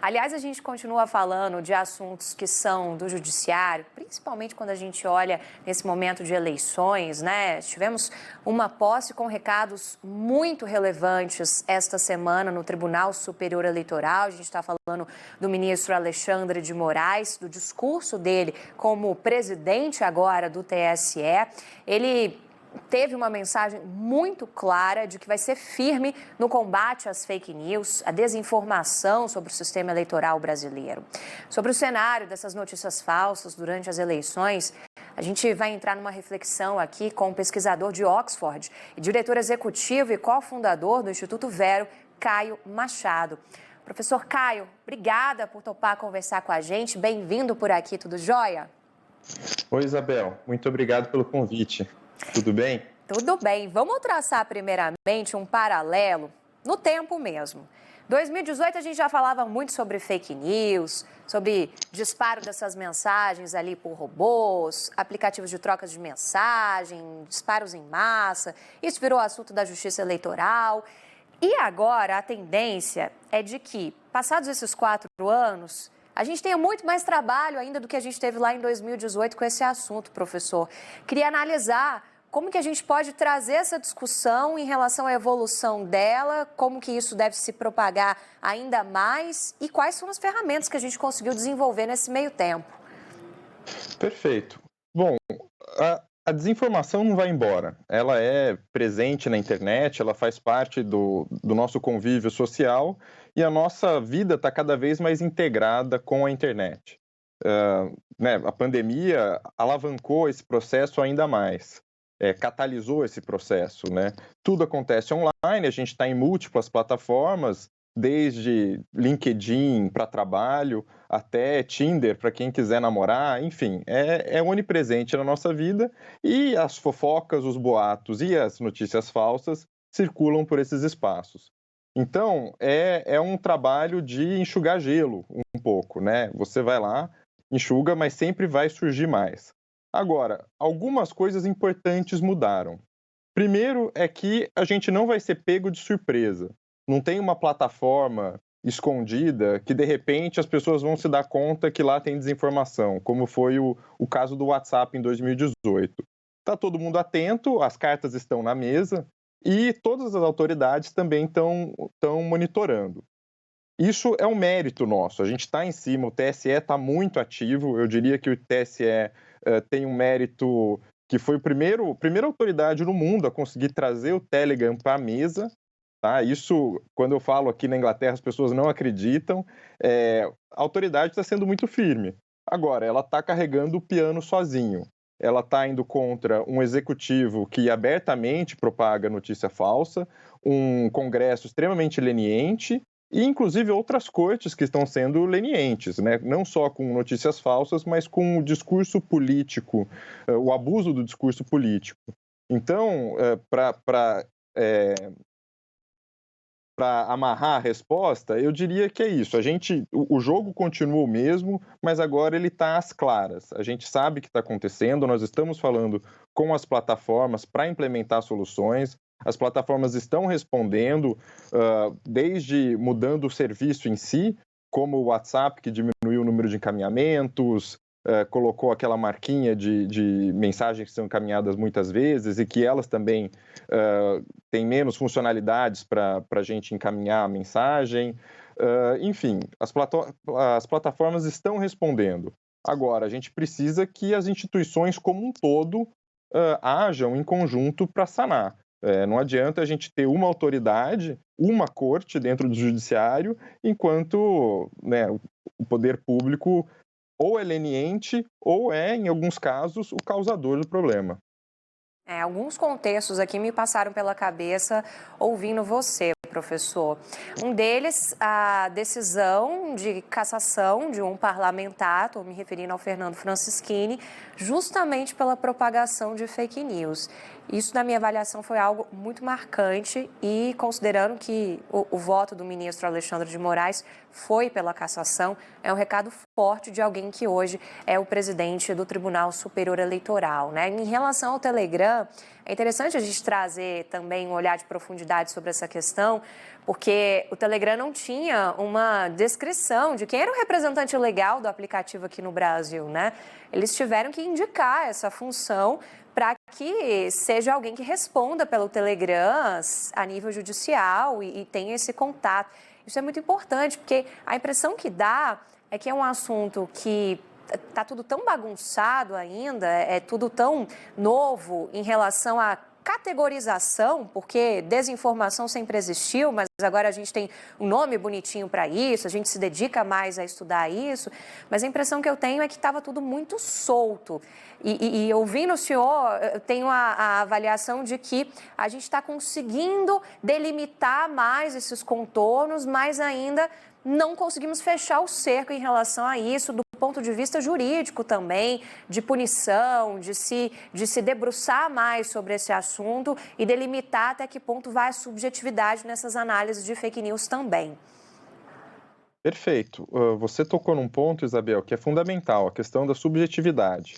Aliás, a gente continua falando de assuntos que são do judiciário, principalmente quando a gente olha nesse momento de eleições, né? Tivemos uma posse com recados muito relevantes esta semana no Tribunal Superior Eleitoral. A gente está falando do ministro Alexandre de Moraes, do discurso dele como presidente agora do TSE. Ele teve uma mensagem muito clara de que vai ser firme no combate às fake news, à desinformação sobre o sistema eleitoral brasileiro. Sobre o cenário dessas notícias falsas durante as eleições, a gente vai entrar numa reflexão aqui com o pesquisador de Oxford e diretor executivo e cofundador do Instituto Vero, Caio Machado. Professor Caio, obrigada por topar conversar com a gente. Bem-vindo por aqui, tudo jóia? Oi, Isabel. Muito obrigado pelo convite. Tudo bem? Tudo bem. Vamos traçar primeiramente um paralelo no tempo mesmo. 2018 a gente já falava muito sobre fake news, sobre disparo dessas mensagens ali por robôs, aplicativos de trocas de mensagem, disparos em massa. Isso virou assunto da Justiça Eleitoral. E agora a tendência é de que, passados esses 4 anos, a gente tenha muito mais trabalho ainda do que a gente teve lá em 2018 com esse assunto, professor. Queria analisar como que a gente pode trazer essa discussão em relação à evolução dela, como que isso deve se propagar ainda mais e quais são as ferramentas que a gente conseguiu desenvolver nesse meio tempo. Perfeito. Bom, a desinformação não vai embora. Ela é presente na internet, ela faz parte do nosso convívio social e a nossa vida está cada vez mais integrada com a internet. A pandemia alavancou esse processo ainda mais. Catalisou esse processo, né? Tudo acontece online, a gente está em múltiplas plataformas, desde LinkedIn para trabalho, até Tinder para quem quiser namorar, enfim, é onipresente na nossa vida e as fofocas, os boatos e as notícias falsas circulam por esses espaços. Então, é um trabalho de enxugar gelo um pouco, né? Você vai lá, enxuga, mas sempre vai surgir mais. Agora, algumas coisas importantes mudaram. Primeiro é que a gente não vai ser pego de surpresa. Não tem uma plataforma escondida que, de repente, as pessoas vão se dar conta que lá tem desinformação, como foi o caso do WhatsApp em 2018. Está todo mundo atento, as cartas estão na mesa e todas as autoridades também estão monitorando. Isso é um mérito nosso, a gente está em cima, o TSE está muito ativo, eu diria que o TSE tem um mérito que foi a primeira autoridade no mundo a conseguir trazer o Telegram para a mesa, tá? Isso, quando eu falo aqui na Inglaterra, as pessoas não acreditam, a autoridade está sendo muito firme. Agora, ela está carregando o piano sozinho, ela está indo contra um executivo que abertamente propaga notícia falsa, um Congresso extremamente leniente, e, inclusive, outras cortes que estão sendo lenientes, né? Não só com notícias falsas, mas com o discurso político, o abuso do discurso político. Então, para amarrar a resposta, eu diria que é isso. O jogo continua o mesmo, mas agora ele está às claras. A gente sabe o que está acontecendo, nós estamos falando com as plataformas para implementar soluções. As plataformas estão respondendo, desde mudando o serviço em si, como o WhatsApp, que diminuiu o número de encaminhamentos, colocou aquela marquinha de mensagens que são encaminhadas muitas vezes e que elas também têm menos funcionalidades para a gente encaminhar a mensagem. Enfim, as plataformas estão respondendo. Agora, a gente precisa que as instituições como um todo ajam em conjunto para sanar. Não adianta a gente ter uma autoridade, uma corte dentro do judiciário, enquanto, né, o poder público ou é leniente ou é, em alguns casos, o causador do problema. Alguns contextos aqui me passaram pela cabeça ouvindo você, professor. Um deles, a decisão de cassação de um parlamentar, estou me referindo ao Fernando Francischini, justamente pela propagação de fake news. Isso, na minha avaliação, foi algo muito marcante e, considerando que o voto do ministro Alexandre de Moraes foi pela cassação, é um recado forte de alguém que hoje é o presidente do Tribunal Superior Eleitoral, né? Em relação ao Telegram, É interessante a gente trazer também um olhar de profundidade sobre essa questão, porque o Telegram não tinha uma descrição de quem era o representante legal do aplicativo aqui no Brasil, né? Eles tiveram que indicar essa função para que seja alguém que responda pelo Telegram a nível judicial e tenha esse contato. Isso é muito importante, porque a impressão que dá é que é um assunto que está tudo tão bagunçado ainda, é tudo tão novo em relação à categorização, porque desinformação sempre existiu, mas agora a gente tem um nome bonitinho para isso, a gente se dedica mais a estudar isso, mas a impressão que eu tenho é que estava tudo muito solto. E ouvindo o senhor, eu tenho a avaliação de que a gente está conseguindo delimitar mais esses contornos, mas ainda não conseguimos fechar o cerco em relação a isso, do ponto de vista jurídico também, de punição, de se debruçar mais sobre esse assunto e delimitar até que ponto vai a subjetividade nessas análises de fake news também. Perfeito. Você tocou num ponto, Isabel, que é fundamental, a questão da subjetividade.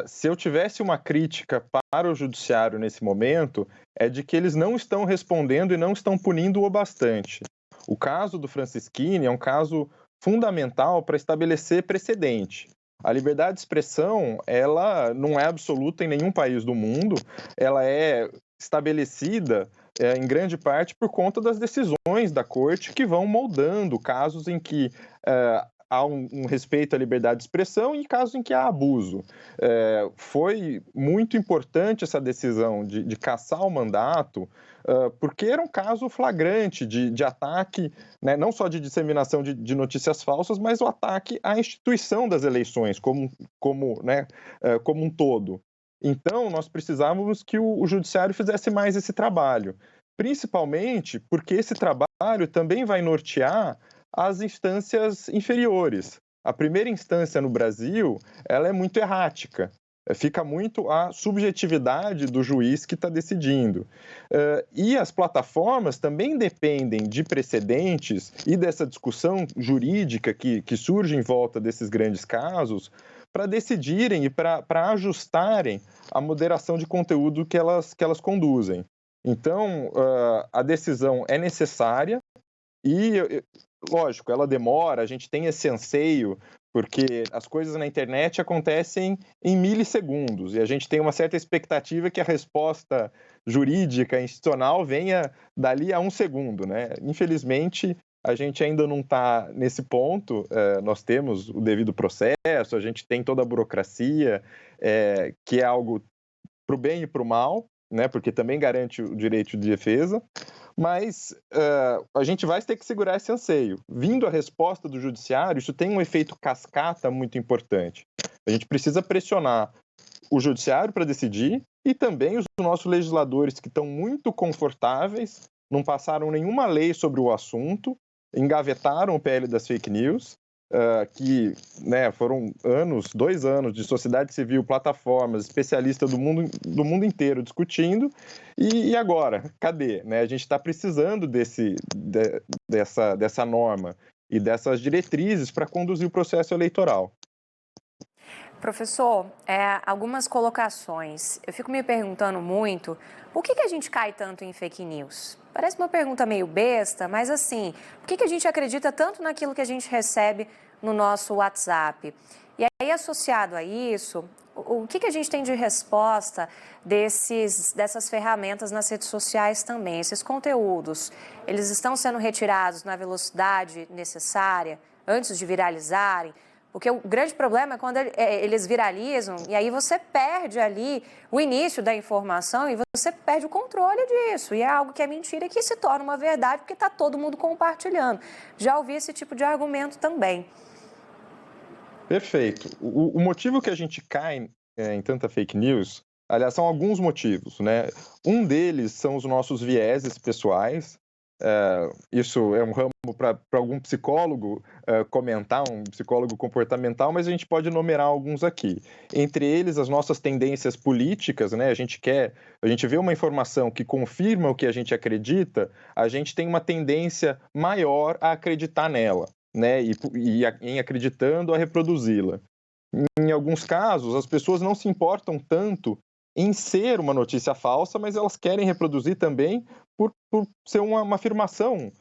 Se eu tivesse uma crítica para o judiciário nesse momento, é de que eles não estão respondendo e não estão punindo o bastante. O caso do Francisquini é um caso fundamental para estabelecer precedente. A liberdade de expressão, ela não é absoluta em nenhum país do mundo, ela é estabelecida em grande parte por conta das decisões da corte que vão moldando casos em que há um respeito à liberdade de expressão e casos em que há abuso. Foi muito importante essa decisão de cassar o mandato, porque era um caso flagrante de ataque, né, não só de disseminação de notícias falsas, mas o ataque à instituição das eleições como um todo. Então, nós precisávamos que o judiciário fizesse mais esse trabalho, principalmente porque esse trabalho também vai nortear as instâncias inferiores. A primeira instância no Brasil, ela é muito errática. Fica muito a subjetividade do juiz que está decidindo. E as plataformas também dependem de precedentes e dessa discussão jurídica que surge em volta desses grandes casos para decidirem e para ajustarem a moderação de conteúdo que elas conduzem. Então, a decisão é necessária e, lógico, ela demora, a gente tem esse anseio, porque as coisas na internet acontecem em milissegundos e a gente tem uma certa expectativa que a resposta jurídica, institucional, venha dali a um segundo, né? Infelizmente, a gente ainda não está nesse ponto, nós temos o devido processo, a gente tem toda a burocracia, que é algo para o bem e para o mal, né? Porque também garante o direito de defesa, mas a gente vai ter que segurar esse anseio. Vindo a resposta do judiciário, isso tem um efeito cascata muito importante. A gente precisa pressionar o judiciário para decidir e também os nossos legisladores que estão muito confortáveis, não passaram nenhuma lei sobre o assunto, engavetaram o PL das fake news, que, né, foram 2 anos de sociedade civil, plataformas, especialistas do mundo inteiro discutindo, e agora? Cadê? Né? A gente está precisando dessa norma e dessas diretrizes para conduzir o processo eleitoral. Professor, algumas colocações. Eu fico me perguntando muito, por que a gente cai tanto em fake news? Parece uma pergunta meio besta, mas assim, por que a gente acredita tanto naquilo que a gente recebe no nosso WhatsApp? E aí, associado a isso, o que a gente tem de resposta dessas ferramentas nas redes sociais também? Esses conteúdos, eles estão sendo retirados na velocidade necessária antes de viralizarem? Porque o grande problema é quando eles viralizam e aí você perde ali o início da informação e você perde o controle disso. E é algo que é mentira e que se torna uma verdade porque está todo mundo compartilhando. Já ouvi esse tipo de argumento também. Perfeito. O motivo que a gente cai em tanta fake news, aliás, são alguns motivos, né? Um deles são os nossos vieses pessoais. Isso é um ramo para algum psicólogo comentar, um psicólogo comportamental, mas a gente pode enumerar alguns aqui. Entre eles, as nossas tendências políticas, né? A gente vê uma informação que confirma o que a gente acredita, a gente tem uma tendência maior a acreditar nela, né? E em acreditando a reproduzi-la. Em alguns casos, as pessoas não se importam tanto em ser uma notícia falsa, mas elas querem reproduzir também por ser uma afirmação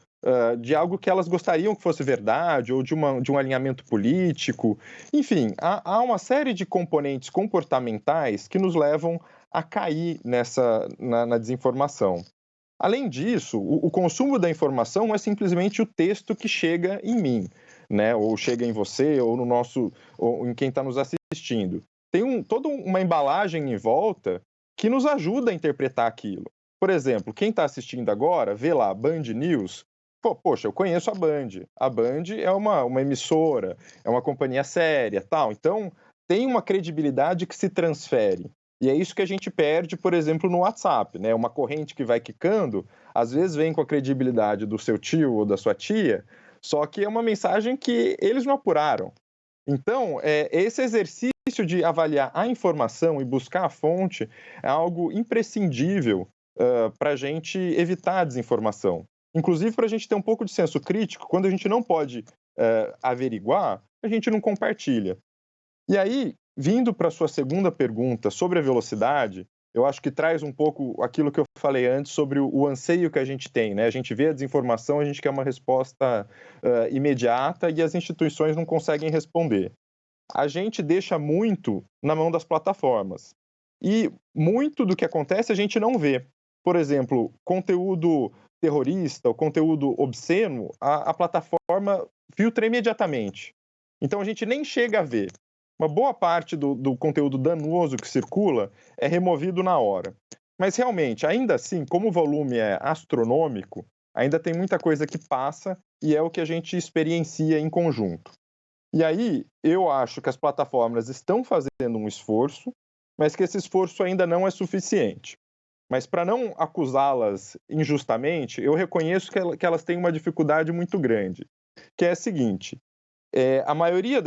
de algo que elas gostariam que fosse verdade, ou de um alinhamento político. Enfim, há uma série de componentes comportamentais que nos levam a cair na desinformação. Além disso, o consumo da informação não é simplesmente o texto que chega em mim, né? Ou chega em você, ou no nosso, ou em quem está nos assistindo. Tem toda uma embalagem em volta que nos ajuda a interpretar aquilo. Por exemplo, quem está assistindo agora, vê lá Band News, poxa, eu conheço a Band. A Band é uma emissora, é uma companhia séria, tal. Então, tem uma credibilidade que se transfere. E é isso que a gente perde, por exemplo, no WhatsApp, né? Uma corrente que vai quicando, às vezes vem com a credibilidade do seu tio ou da sua tia, só que é uma mensagem que eles não apuraram. Então, esse exercício de avaliar a informação e buscar a fonte é algo imprescindível para a gente evitar a desinformação. Inclusive, para a gente ter um pouco de senso crítico, quando a gente não pode averiguar, a gente não compartilha. E aí, vindo para a sua segunda pergunta sobre a velocidade, eu acho que traz um pouco aquilo que eu falei antes sobre o anseio que a gente tem, né? A gente vê a desinformação, a gente quer uma resposta imediata e as instituições não conseguem responder. A gente deixa muito na mão das plataformas. E muito do que acontece a gente não vê. Por exemplo, conteúdo terrorista, o conteúdo obsceno, a plataforma filtra imediatamente. Então a gente nem chega a ver. Uma boa parte do conteúdo danoso que circula é removido na hora. Mas realmente, ainda assim, como o volume é astronômico, ainda tem muita coisa que passa e é o que a gente experiencia em conjunto. E aí, eu acho que as plataformas estão fazendo um esforço, mas que esse esforço ainda não é suficiente. Mas para não acusá-las injustamente, eu reconheço que elas têm uma dificuldade muito grande, que é a seguinte: a maioria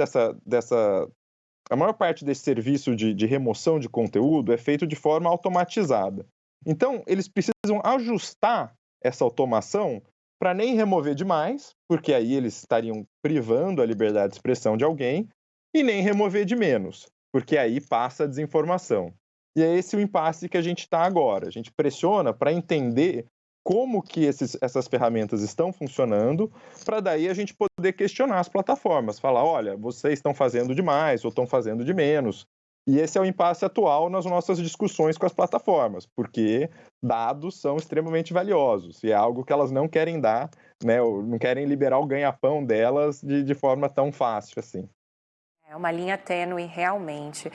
a maior parte desse serviço de remoção de conteúdo é feito de forma automatizada. Então, eles precisam ajustar essa automação para nem remover demais, porque aí eles estariam privando a liberdade de expressão de alguém, e nem remover de menos, porque aí passa a desinformação. E é esse o impasse que a gente está agora. A gente pressiona para entender como que essas ferramentas estão funcionando, para daí a gente poder questionar as plataformas, falar, olha, vocês estão fazendo demais ou estão fazendo de menos. E esse é o impasse atual nas nossas discussões com as plataformas, porque dados são extremamente valiosos e é algo que elas não querem dar, né, ou não querem liberar o ganha-pão delas de forma tão fácil assim. É uma linha tênue, realmente.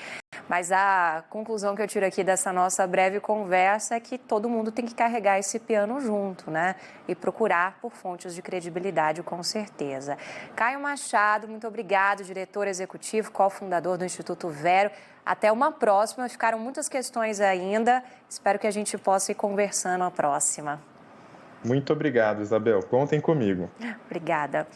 Mas a conclusão que eu tiro aqui dessa nossa breve conversa é que todo mundo tem que carregar esse piano junto, né? E procurar por fontes de credibilidade, com certeza. Caio Machado, muito obrigado, diretor executivo, cofundador do Instituto Vero. Até uma próxima. Ficaram muitas questões ainda. Espero que a gente possa ir conversando na próxima. Muito obrigado, Isabel. Contem comigo. Obrigada.